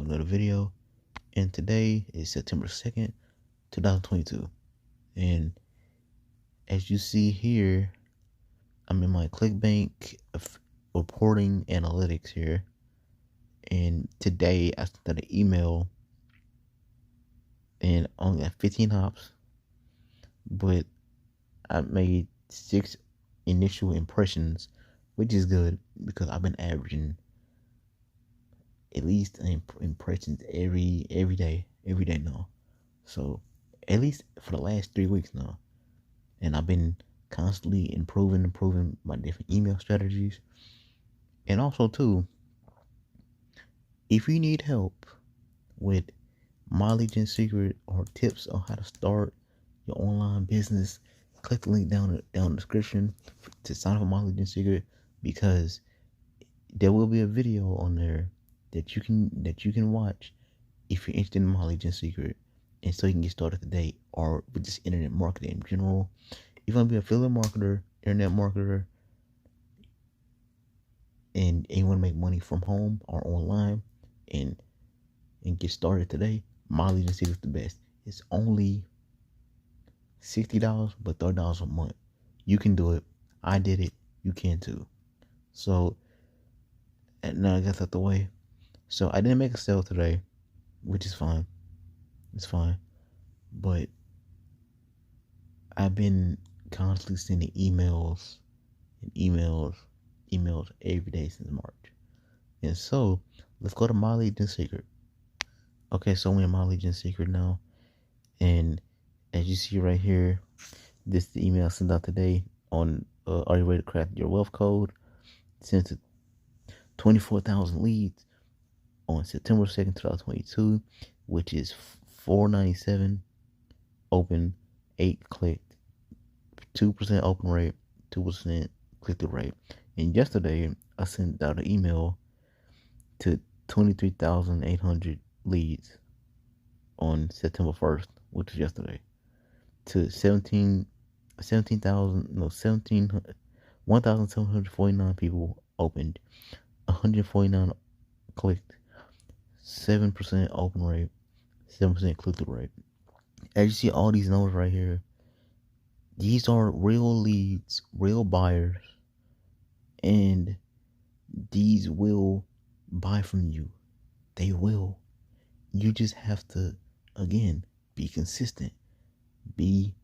with another video. And today is September 2nd, 2022. And as you see here, I'm in my clickbank reporting analytics here. And today I sent out an email and only got 15 hops, but I made 6 initial impressions, which is good because I've been averaging at least impressions every day now. So at least for the last 3 weeks now, and I've been constantly improving my different email strategies. And also too, if you need help with My Lead Gen Secret or tips on how to start your online business, click the link down in the description to sign up for My Lead Gen Secret, because there will be a video on there that you can watch if you're interested in My Lead Gen Secret, and so you can get started today, or with just internet marketing in general. If you want to be an affiliate marketer, internet marketer, and you want to make money from home or online and get started today, My Lead Gen Secret is the best. It's only $60, but $30 a month. You can do it. I did it. You can too. So now I got that out the way. So I didn't make a sale today, which is fine. It's fine. But I've been constantly sending emails every day since March. And so let's go to My Lead Gen Secret. Okay, so we're in My Lead Gen Secret now. And as you see right here, this is the email I sent out today on Are You Ready to Craft Your Wealth Code? Sent to 24,000 leads on September 2nd, 2022, which is 497 open, 8 clicked, 2% open rate, 2% click-through rate. And yesterday, I sent out an email to 23,800 leads on September 1st, which is yesterday, to 1,749 people opened, 149 clicked, 7% open rate, 7% click-through rate. As you see all these numbers right here, these are real leads, real buyers, and these will buy from you. They will. You just have to, again, be consistent. Be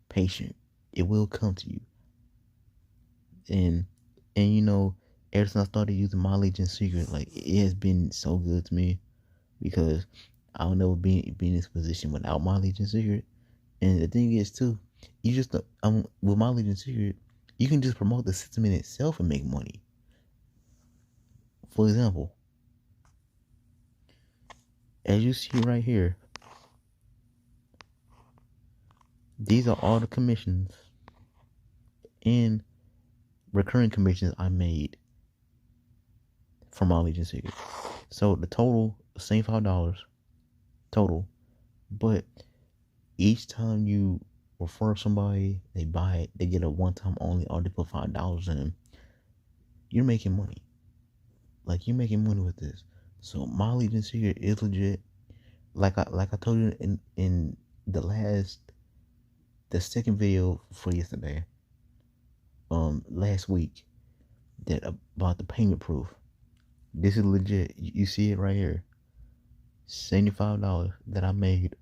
patient. It will come to you. And you know, ever since I started using My Lead Gen Secret, like, it has been so good to me, because I'll never be in this position without My Lead Gen Secret. And the thing is too, you just with My Lead Gen Secret, you can just promote the system in itself and make money. For example, as you see right here, these are all the commissions and recurring commissions I made from My Lead Gen Secret. So the total, $75 total, but each time you refer somebody, they buy it, they get a one-time only, or they put $5 in, you're making money. Like, you're making money with this. So My Lead Gen Secret is legit. Like I told you in the second video for yesterday, last week, that about the payment proof. This is legit. You see it right here. $75 that I made,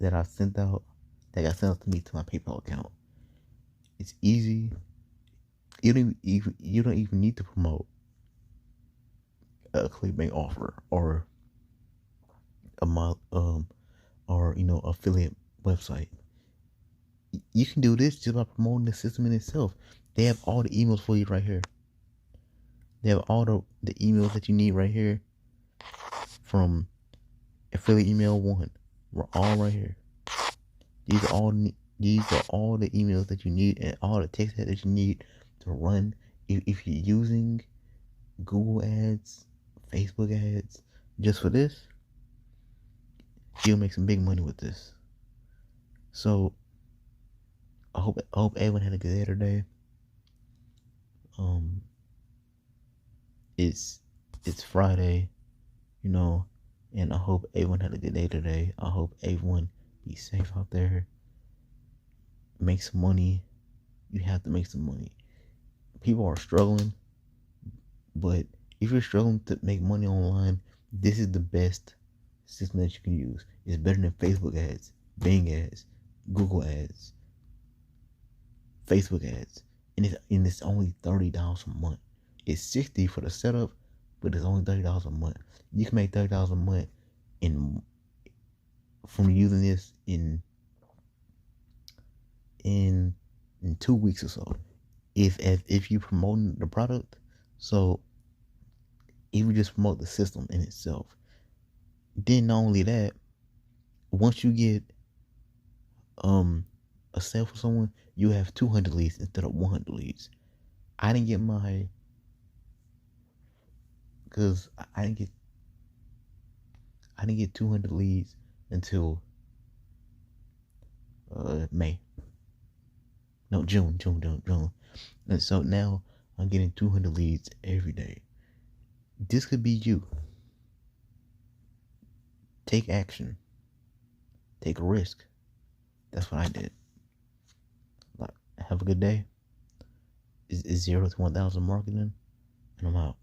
that I sent out, that got sent out to me to my PayPal account. It's easy. You don't even need to promote a clickbank offer or affiliate website. You can do this just by promoting the system in itself. They have all the emails for you right here. They have all the emails that you need right here, from affiliate email 1. We're all right here. These are all the emails that you need, and all the text that you need to run. If you're using Google ads, Facebook ads, just for this, you'll make some big money with this. So I hope everyone had a good day today. It's It's Friday, you know, and I hope everyone had a good day today. I hope everyone be safe out there. Make some money. You have to make some money. People are struggling, but if you're struggling to make money online, this is the best system that you can use. It's better than Facebook ads, Bing ads, Google ads, Facebook ads, and it's only $30 a month. It's $60 for the setup, but it's only $30 a month. You can make $30 a month in from using this in 2 weeks or so. If you promoting the product, so if you just promote the system in itself, then not only that, once you get a sale for someone, you have 200 leads instead of 100 leads. I didn't get my because I didn't get 200 leads until May. No, June. And so now I'm getting 200 leads every day. This could be you. Take action. Take a risk. That's what I did. Like, have a good day. Is 0 to 1,000 marketing, and I'm out.